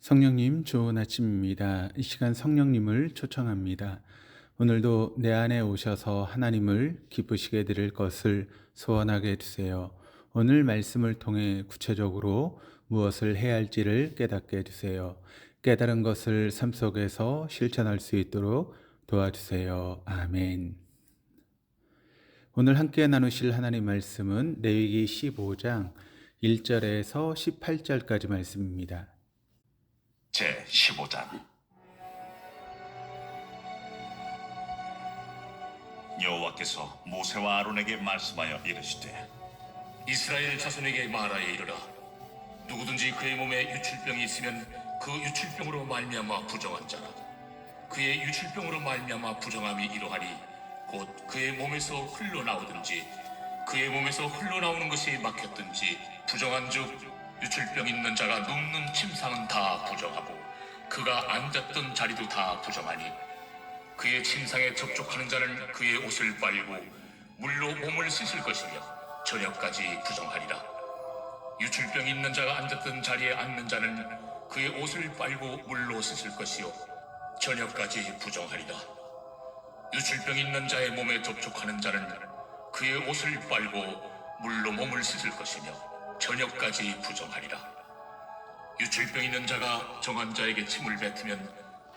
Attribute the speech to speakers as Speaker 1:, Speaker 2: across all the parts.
Speaker 1: 성령님, 좋은 아침입니다. 이 시간 성령님을 초청합니다. 오늘도 내 안에 오셔서 하나님을 기쁘시게 드릴 것을 소원하게 해주세요. 오늘 말씀을 통해 구체적으로 무엇을 해야 할지를 깨닫게 해주세요. 깨달은 것을 삶 속에서 실천할 수 있도록 도와주세요. 아멘. 오늘 함께 나누실 하나님 말씀은 레위기 15장 1절에서 18절까지 말씀입니다.
Speaker 2: 제 15장. 여호와께서 모세와 아론에게 말씀하여 이르시되,
Speaker 3: 이스라엘 자손에게 말하여 이르라. 누구든지 그의 몸에 유출병이 있으면 그 유출병으로 말미암아 부정한 자라. 그의 유출병으로 말미암아 부정함이 이러하니 곧 그의 몸에서 흘러나오든지 그의 몸에서 흘러나오는 것이 막혔든지 부정한즉 유출병 있는 자가 눕는 침상은 다 부정하고 그가 앉았던 자리도 다 부정하니 그의 침상에 접촉하는 자는 그의 옷을 빨고 물로 몸을 씻을 것이며 저녁까지 부정하리라. 유출병이 있는 자가 앉았던 자리에 앉는 자는 그의 옷을 빨고 물로 씻을 것이요 저녁까지 부정하리라. 유출병이 있는 자의 몸에 접촉하는 자는 그의 옷을 빨고 물로 몸을 씻을 것이며 저녁까지 부정하리라. 유출병 있는 자가 정한 자에게 침을 뱉으면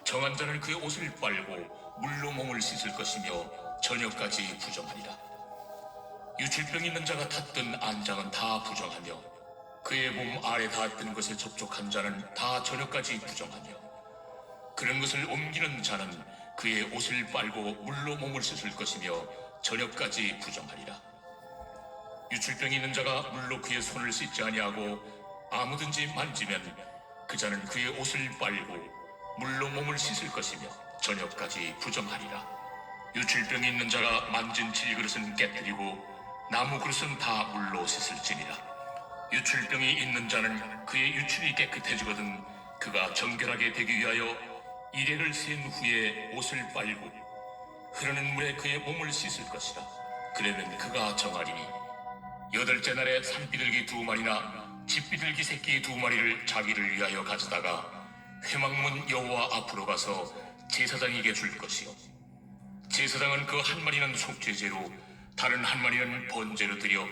Speaker 3: 정한 자는 그의 옷을 빨고 물로 몸을 씻을 것이며 저녁까지 부정하리라. 유출병 있는 자가 탔던 안장은 다 부정하며 그의 몸 아래 닿았던 것에 접촉한 자는 다 저녁까지 부정하며 그런 것을 옮기는 자는 그의 옷을 빨고 물로 몸을 씻을 것이며 저녁까지 부정하리라. 유출병이 있는 자가 물로 그의 손을 씻지 아니하고 아무든지 만지면 그 자는 그의 옷을 빨고 물로 몸을 씻을 것이며 저녁까지 부정하리라. 유출병이 있는 자가 만진 질그릇은 깨뜨리고 나무 그릇은 다 물로 씻을지니라. 유출병이 있는 자는 그의 유출이 깨끗해지거든 그가 정결하게 되기 위하여 이레를 센 후에 옷을 빨고 흐르는 물에 그의 몸을 씻을 것이라. 그러면 그가 정하리니 8째 날에 산비둘기 2마리나 집비둘기 새끼 2마리를 자기를 위하여 가져다가 회막문 여호와 앞으로 가서 제사장에게 줄 것이요 제사장은 그 한 마리는 속죄제로 다른 한 마리는 번제로 드려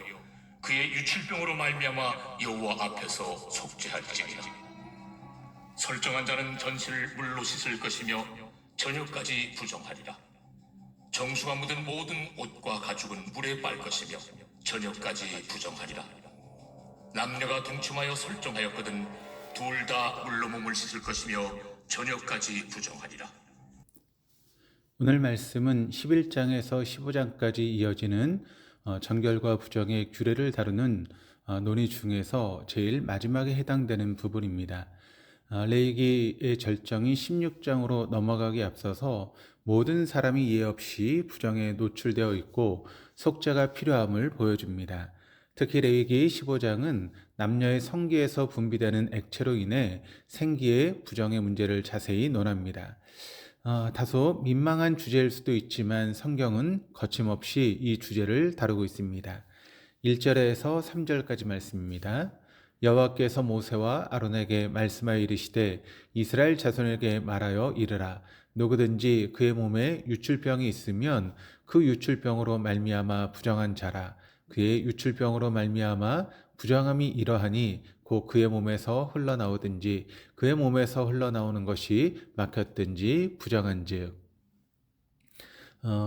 Speaker 3: 그의 유출병으로 말미암아 여호와 앞에서 속죄할지니라. 설정한 자는 전신을 물로 씻을 것이며 저녁까지 부정하리라. 정수가 묻은 모든 옷과 가죽은 물에 빨 것이며 저녁까지 부정하리라. 남녀가 동침하여 설정하였거든 둘 다 물로 몸을 씻을 것이며 저녁까지 부정하리라.
Speaker 1: 오늘 말씀은 11장에서 15장까지 이어지는 정결과 부정의 규례를 다루는 논의 중에서 제일 마지막에 해당되는 부분입니다. 레위기의 절정이 16장으로 넘어가기 앞서서 모든 사람이 예외 없이 부정에 노출되어 있고 속죄가 필요함을 보여줍니다. 특히 레위기 15장은 남녀의 성기에서 분비되는 액체로 인해 생기의 부정의 문제를 자세히 논합니다. 다소 민망한 주제일 수도 있지만 성경은 거침없이 이 주제를 다루고 있습니다. 1절에서 3절까지 말씀입니다. 여호와께서 모세와 아론에게 말씀하여 이르시되 이스라엘 자손에게 말하여 이르라. 누구든지 그의 몸에 유출병이 있으면 그 유출병으로 말미암아 부정한 자라. 그의 유출병으로 말미암아 부정함이 이러하니 곧 그의 몸에서 흘러나오든지 그의 몸에서 흘러나오는 것이 막혔든지 부정한즉.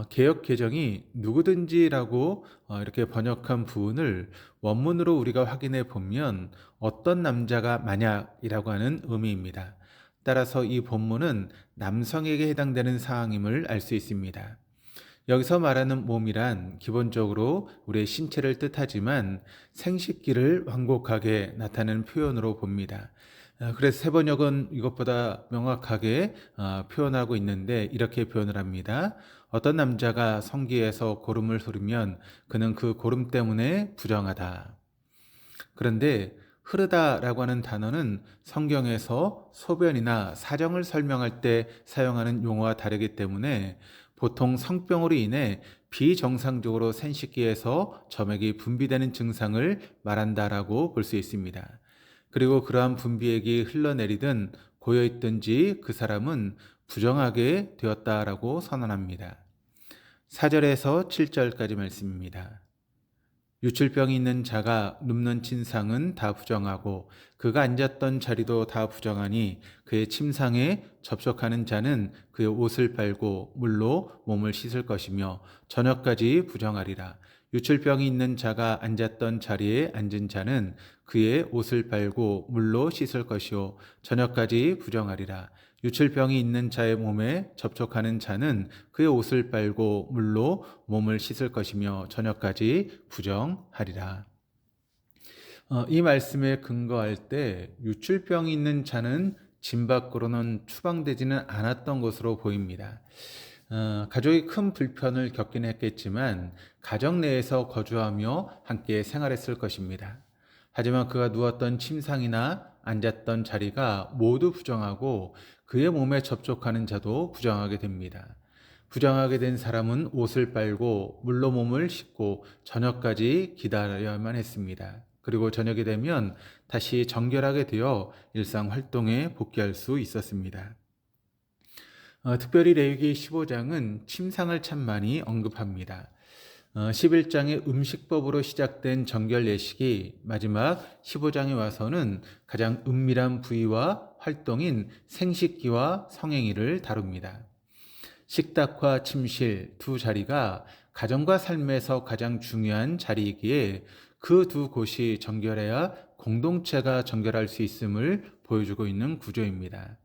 Speaker 1: 개역 개정이 누구든지라고 이렇게 번역한 부분을 원문으로 우리가 확인해 보면 어떤 남자가 만약이라고 하는 의미입니다. 따라서 이 본문은 남성에게 해당되는 사항임을 알 수 있습니다. 여기서 말하는 몸이란 기본적으로 우리의 신체를 뜻하지만 생식기를 완곡하게 나타내는 표현으로 봅니다. 그래서 세번역은 이것보다 명확하게 표현하고 있는데 이렇게 표현을 합니다. 어떤 남자가 성기에서 고름을 흐르면 그는 그 고름 때문에 부정하다. 그런데 흐르다라고 하는 단어는 성경에서 소변이나 사정을 설명할 때 사용하는 용어와 다르기 때문에 보통 성병으로 인해 비정상적으로 생식기에서 점액이 분비되는 증상을 말한다라고 볼 수 있습니다. 그리고 그러한 분비액이 흘러내리든 고여있든지 그 사람은 부정하게 되었다라고 선언합니다. 4절에서 7절까지 말씀입니다. 유출병이 있는 자가 눕는 침상은 다 부정하고 그가 앉았던 자리도 다 부정하니 그의 침상에 접촉하는 자는 그의 옷을 빨고 물로 몸을 씻을 것이며 저녁까지 부정하리라. 유출병이 있는 자가 앉았던 자리에 앉은 자는 그의 옷을 빨고 물로 씻을 것이요 저녁까지 부정하리라. 유출병이 있는 자의 몸에 접촉하는 자는 그의 옷을 빨고 물로 몸을 씻을 것이며 저녁까지 부정하리라. 이 말씀에 근거할 때 유출병이 있는 자는 진 밖으로는 추방되지는 않았던 것으로 보입니다. 가족이 큰 불편을 겪긴 했겠지만 가정 내에서 거주하며 함께 생활했을 것입니다. 하지만 그가 누웠던 침상이나 앉았던 자리가 모두 부정하고 그의 몸에 접촉하는 자도 부정하게 됩니다. 부정하게 된 사람은 옷을 빨고 물로 몸을 씻고 저녁까지 기다려야만 했습니다. 그리고 저녁이 되면 다시 정결하게 되어 일상 활동에 복귀할 수 있었습니다. 특별히 레위기 15장은 침상을 참 많이 언급합니다. 11장의 음식법으로 시작된 정결 예식이 마지막 15장에 와서는 가장 은밀한 부위와 활동인 생식기와 성행위를 다룹니다. 식탁과 침실 두 자리가 가정과 삶에서 가장 중요한 자리이기에 그 두 곳이 정결해야 공동체가 정결할 수 있음을 보여주고 있는 구조입니다.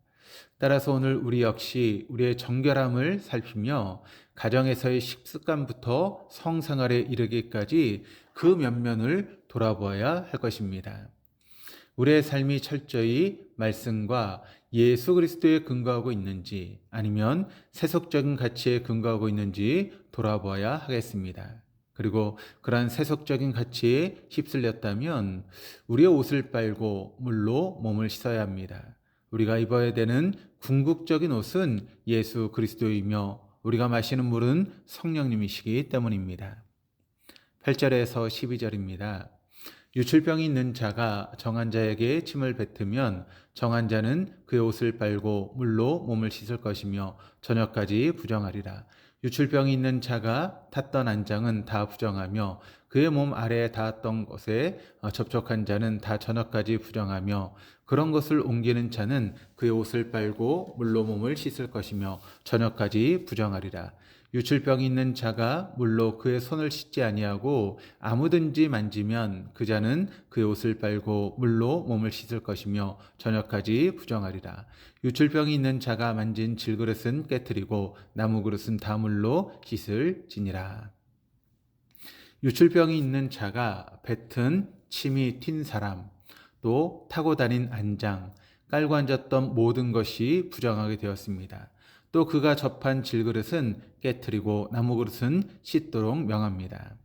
Speaker 1: 따라서 오늘 우리 역시 우리의 정결함을 살피며 가정에서의 식습관부터 성생활에 이르기까지 그 면면을 돌아보아야 할 것입니다. 우리의 삶이 철저히 말씀과 예수 그리스도에 근거하고 있는지 아니면 세속적인 가치에 근거하고 있는지 돌아보아야 하겠습니다. 그리고 그러한 세속적인 가치에 휩쓸렸다면 우리의 옷을 빨고 물로 몸을 씻어야 합니다. 우리가 입어야 되는 궁극적인 옷은 예수 그리스도이며 우리가 마시는 물은 성령님이시기 때문입니다. 8절에서 12절입니다. 유출병이 있는 자가 정한 자에게 침을 뱉으면 정한 자는 그의 옷을 빨고 물로 몸을 씻을 것이며 저녁까지 부정하리라. 유출병이 있는 자가 탔던 안장은 다 부정하며 그의 몸 아래에 닿았던 것에 접촉한 자는 다 저녁까지 부정하며 그런 것을 옮기는 자는 그의 옷을 빨고 물로 몸을 씻을 것이며 저녁까지 부정하리라. 유출병이 있는 자가 물로 그의 손을 씻지 아니하고 아무든지 만지면 그 자는 그의 옷을 빨고 물로 몸을 씻을 것이며 저녁까지 부정하리라. 유출병이 있는 자가 만진 질그릇은 깨뜨리고 나무 그릇은 다 물로 씻을지니라. 유출병이 있는 자가 뱉은 침이 튄 사람, 또 타고 다닌 안장, 깔고 앉았던 모든 것이 부정하게 되었습니다. 또 그가 접한 질그릇은 깨뜨리고 나무 그릇은 씻도록 명합니다.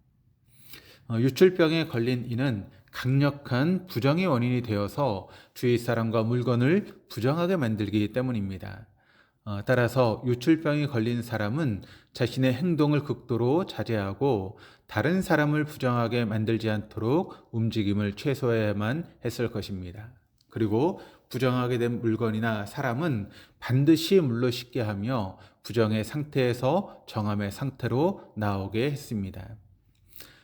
Speaker 1: 유출병에 걸린 이는 강력한 부정의 원인이 되어서 주위 사람과 물건을 부정하게 만들기 때문입니다. 따라서 유출병이 걸린 사람은 자신의 행동을 극도로 자제하고 다른 사람을 부정하게 만들지 않도록 움직임을 최소화해야만 했을 것입니다. 그리고 부정하게 된 물건이나 사람은 반드시 물로 씻게 하며 부정의 상태에서 정함의 상태로 나오게 했습니다.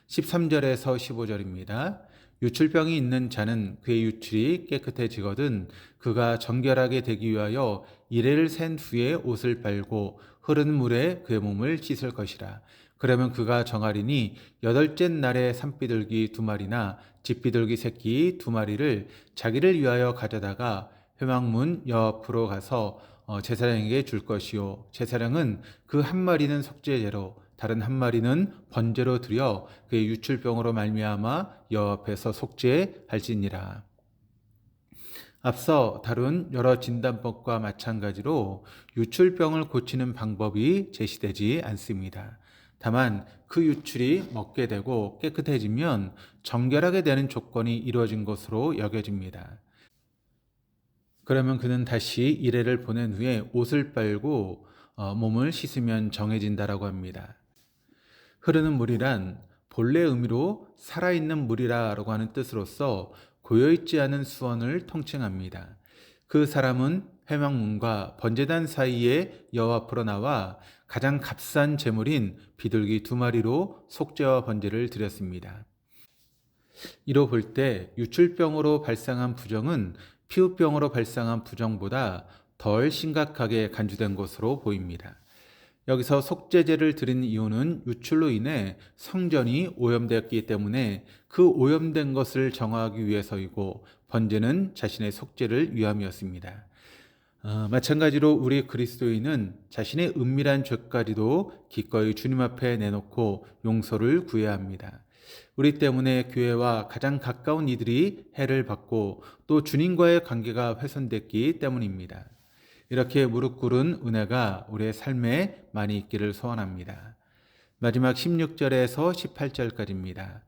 Speaker 1: 13절에서 15절입니다. 유출병이 있는 자는 그의 유출이 깨끗해지거든 그가 정결하게 되기 위하여 이레를 센 후에 옷을 빨고 흐르는 물에 그의 몸을 씻을 것이라. 그러면 그가 정하리니 8째 날에 산비둘기 2마리나 집비둘기 새끼 2마리를 자기를 위하여 가져다가 회막문 옆으로 가서 제사장에게 줄 것이요 제사장은 그 한 마리는 속죄제로 다른 한 마리는 번제로 드려 그의 유출병으로 말미암아 여호와 앞에서 속죄할지니라. 앞서 다룬 여러 진단법과 마찬가지로 유출병을 고치는 방법이 제시되지 않습니다. 다만 그 유출이 먹게 되고 깨끗해지면 정결하게 되는 조건이 이루어진 것으로 여겨집니다. 그러면 그는 다시 이레를 보낸 후에 옷을 빨고 몸을 씻으면 정해진다라고 합니다. 흐르는 물이란 본래 의미로 살아있는 물이라고 하는 뜻으로서 고여있지 않은 수원을 통칭합니다. 그 사람은 회막문과 번제단 사이에 여호와 앞으로 나와 가장 값싼 제물인 비둘기 2마리로 속죄와 번제를 드렸습니다. 이로 볼 때 유출병으로 발생한 부정은 피부병으로 발생한 부정보다 덜 심각하게 간주된 것으로 보입니다. 여기서 속죄제를 드린 이유는 유출로 인해 성전이 오염되었기 때문에 그 오염된 것을 정화하기 위해서이고, 번제는 자신의 속죄를 위함이었습니다. 마찬가지로 우리 그리스도인은 자신의 은밀한 죄까지도 기꺼이 주님 앞에 내놓고 용서를 구해야 합니다. 우리 때문에 교회와 가장 가까운 이들이 해를 받고 또 주님과의 관계가 훼손됐기 때문입니다. 이렇게 무릎 꿇은 은혜가 우리의 삶에 많이 있기를 소원합니다. 마지막 16절에서 18절까지입니다.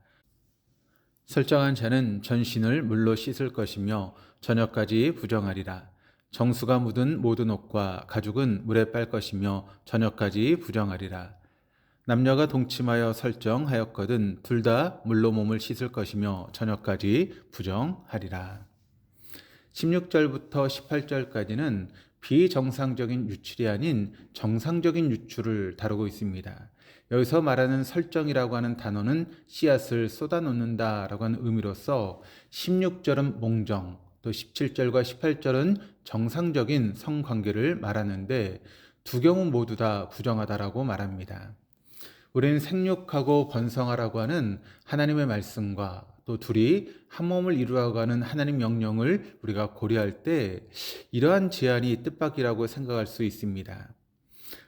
Speaker 1: 설정한 자는 전신을 물로 씻을 것이며 저녁까지 부정하리라. 정수가 묻은 모든 옷과 가죽은 물에 빨 것이며 저녁까지 부정하리라. 남녀가 동침하여 설정하였거든 둘 다 물로 몸을 씻을 것이며 저녁까지 부정하리라. 16절부터 18절까지는 비정상적인 유출이 아닌 정상적인 유출을 다루고 있습니다. 여기서 말하는 설정이라고 하는 단어는 씨앗을 쏟아놓는다라고 하는 의미로서 16절은 몽정, 또 17절과 18절은 정상적인 성관계를 말하는데 두 경우 모두 다 부정하다라고 말합니다. 우리는 생육하고 번성하라고 하는 하나님의 말씀과 또 둘이 한 몸을 이루어가는 하나님 명령을 우리가 고려할 때 이러한 제안이 뜻밖이라고 생각할 수 있습니다.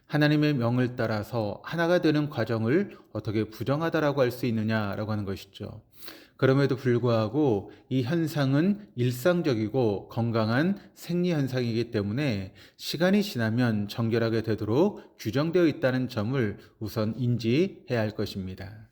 Speaker 1: 하나님의 명을 따라서 하나가 되는 과정을 어떻게 부정하다라고 할 수 있느냐라고 하는 것이죠. 그럼에도 불구하고 이 현상은 일상적이고 건강한 생리 현상이기 때문에 시간이 지나면 정결하게 되도록 규정되어 있다는 점을 우선 인지해야 할 것입니다.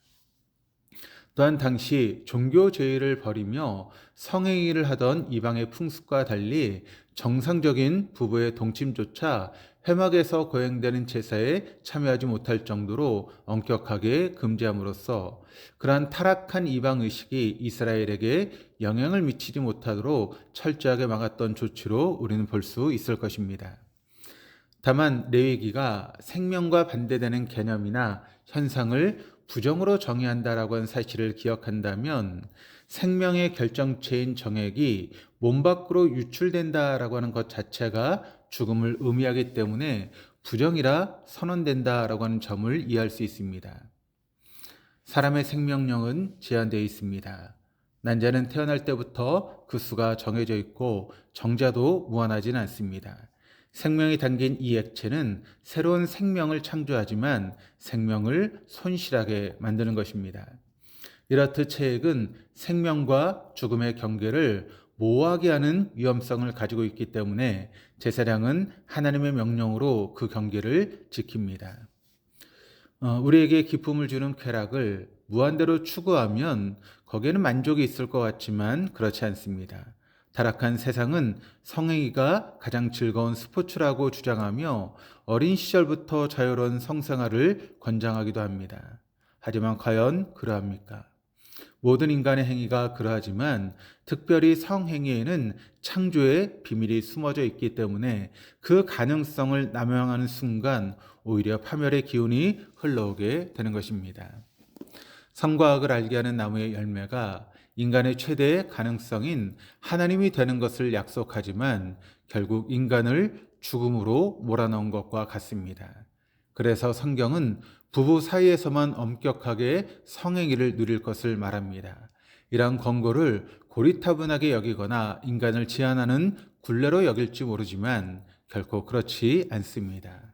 Speaker 1: 또한 당시 종교제의를 벌이며 성행위를 하던 이방의 풍습과 달리 정상적인 부부의 동침조차 회막에서 거행되는 제사에 참여하지 못할 정도로 엄격하게 금지함으로써 그러한 타락한 이방 의식이 이스라엘에게 영향을 미치지 못하도록 철저하게 막았던 조치로 우리는 볼 수 있을 것입니다. 다만 레위기가 생명과 반대되는 개념이나 현상을 부정으로 정의한다라고 하는 사실을 기억한다면 생명의 결정체인 정액이 몸 밖으로 유출된다라고 하는 것 자체가 죽음을 의미하기 때문에 부정이라 선언된다라고 하는 점을 이해할 수 있습니다. 사람의 생명력은 제한되어 있습니다. 난자는 태어날 때부터 그 수가 정해져 있고 정자도 무한하지는 않습니다. 생명이 담긴 이 액체는 새로운 생명을 창조하지만 생명을 손실하게 만드는 것입니다. 이렇듯 체액은 생명과 죽음의 경계를 모호하게 하는 위험성을 가지고 있기 때문에 제사장은 하나님의 명령으로 그 경계를 지킵니다. 우리에게 기쁨을 주는 쾌락을 무한대로 추구하면 거기에는 만족이 있을 것 같지만 그렇지 않습니다. 타락한 세상은 성행위가 가장 즐거운 스포츠라고 주장하며 어린 시절부터 자유로운 성생활을 권장하기도 합니다. 하지만 과연 그러합니까? 모든 인간의 행위가 그러하지만 특별히 성행위에는 창조의 비밀이 숨어져 있기 때문에 그 가능성을 남용하는 순간 오히려 파멸의 기운이 흘러오게 되는 것입니다. 성과학을 알게 하는 나무의 열매가 인간의 최대의 가능성인 하나님이 되는 것을 약속하지만 결국 인간을 죽음으로 몰아넣은 것과 같습니다. 그래서 성경은 부부 사이에서만 엄격하게 성행위를 누릴 것을 말합니다. 이러한 권고를 고리타분하게 여기거나 인간을 제한하는 굴레로 여길지 모르지만 결코 그렇지 않습니다.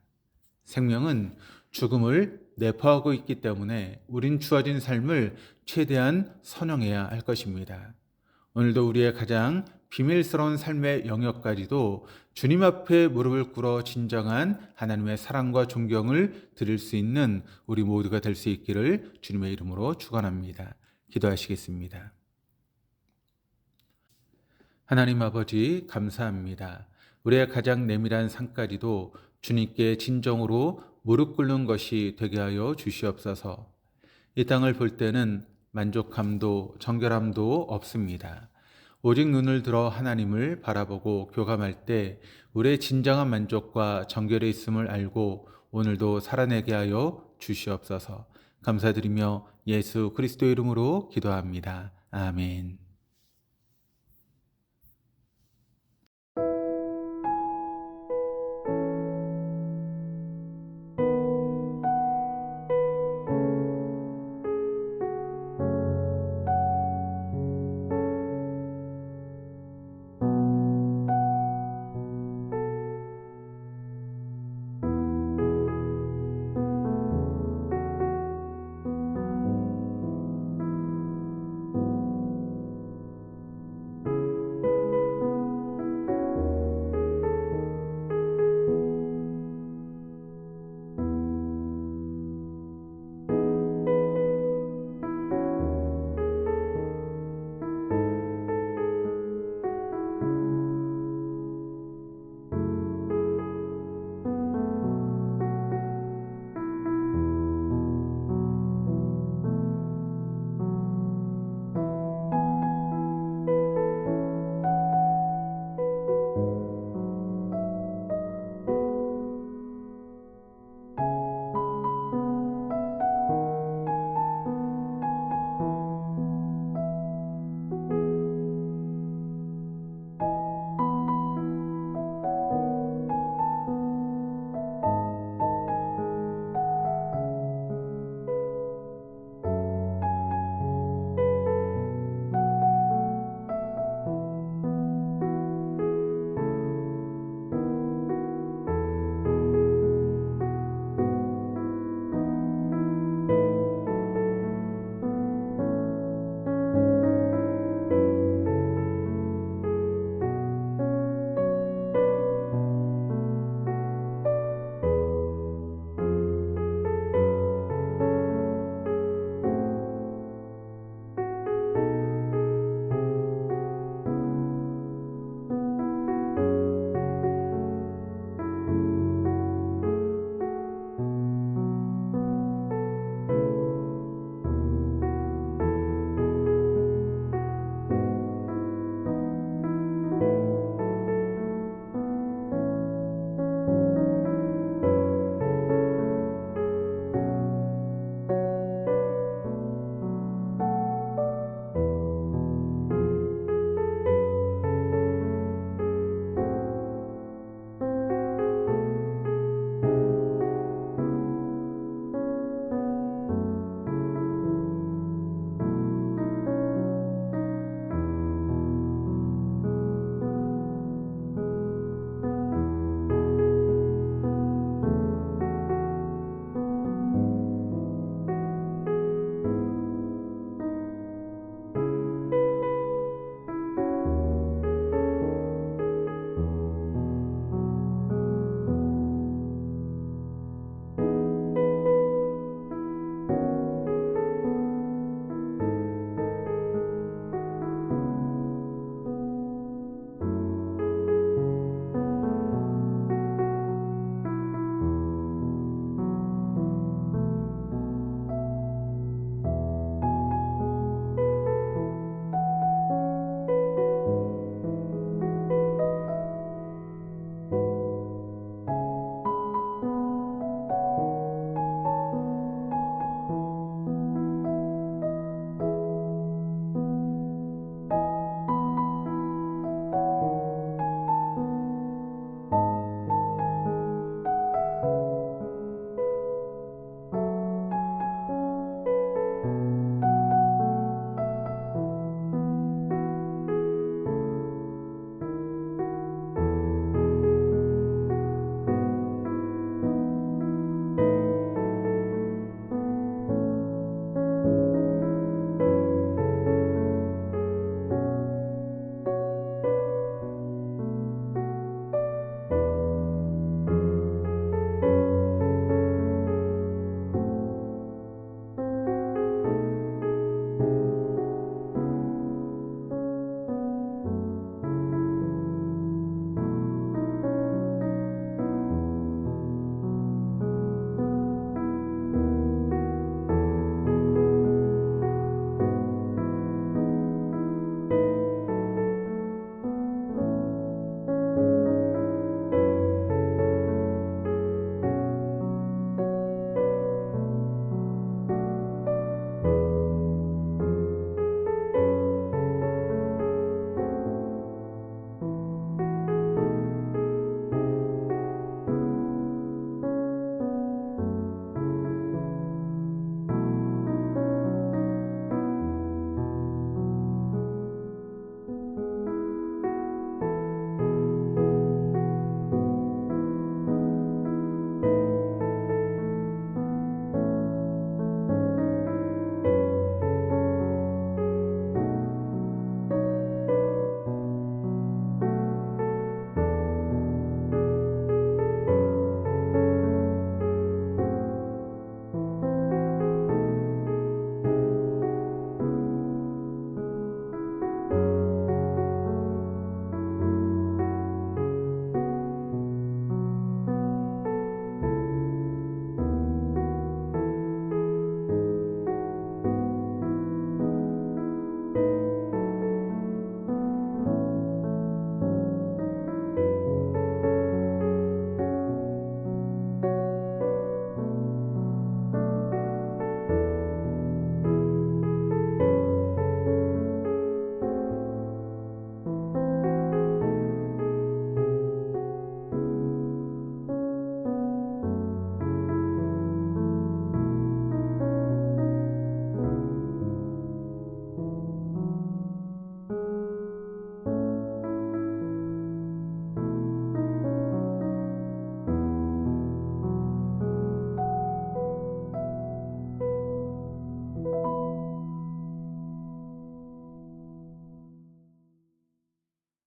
Speaker 1: 생명은 죽음을 내포하고 있기 때문에 우린 주어진 삶을 최대한 선용해야 할 것입니다. 오늘도 우리의 가장 비밀스러운 삶의 영역까지도 주님 앞에 무릎을 꿇어 진정한 하나님의 사랑과 존경을 드릴 수 있는 우리 모두가 될 수 있기를 주님의 이름으로 축원합니다. 기도하시겠습니다. 하나님 아버지 감사합니다. 우리의 가장 내밀한 삶까지도 주님께 진정으로 무릎 꿇는 것이 되게 하여 주시옵소서. 이 땅을 볼 때는 만족함도 정결함도 없습니다. 오직 눈을 들어 하나님을 바라보고 교감할 때 우리의 진정한 만족과 정결에 있음을 알고 오늘도 살아내게 하여 주시옵소서. 감사드리며 예수 그리스도 이름으로 기도합니다. 아멘.